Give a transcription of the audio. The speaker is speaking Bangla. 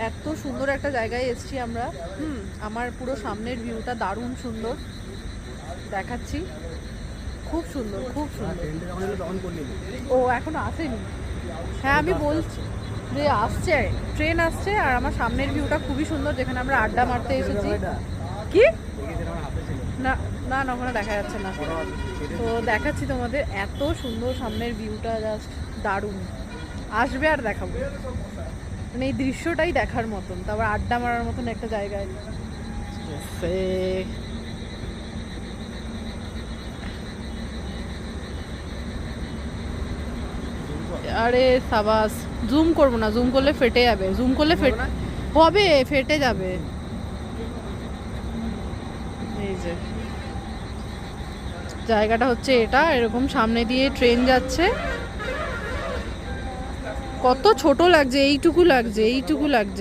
এত সুন্দর একটা জায়গায় এসেছি আমরা। আমার পুরো সামনের ভিউটা দারুণ সুন্দর, দেখাচ্ছি। খুব সুন্দর, খুব সুন্দর। ও এখনো আসেনি? হ্যাঁ আমি বলছি যে আসছে, ট্রেন আসছে। আর আমার সামনের ভিউটা খুবই সুন্দর, যেখানে আমরা আড্ডা মারতে এসেছি। কি না না না, ওখানে দেখা যাচ্ছে না। তো দেখাচ্ছি তোমাদের, এত সুন্দর সামনের ভিউটা, জাস্ট দারুণ। আসবে আর দেখাবো, মানে এই দৃশ্যটাই দেখার মতন। তারপর আড্ডা মারার মতন একটা জায়গায়। আরে সাবাস, জুম করবো না, জুম করলে ফেটে যাবে, জুম করলে হবে, ফেটে যাবে। এই যে জায়গাটা হচ্ছে এটা, এরকম সামনে দিয়ে ট্রেন যাচ্ছে। কত ছোট লাগছে, এইটুকু লাগছে, এইটুকু লাগছে।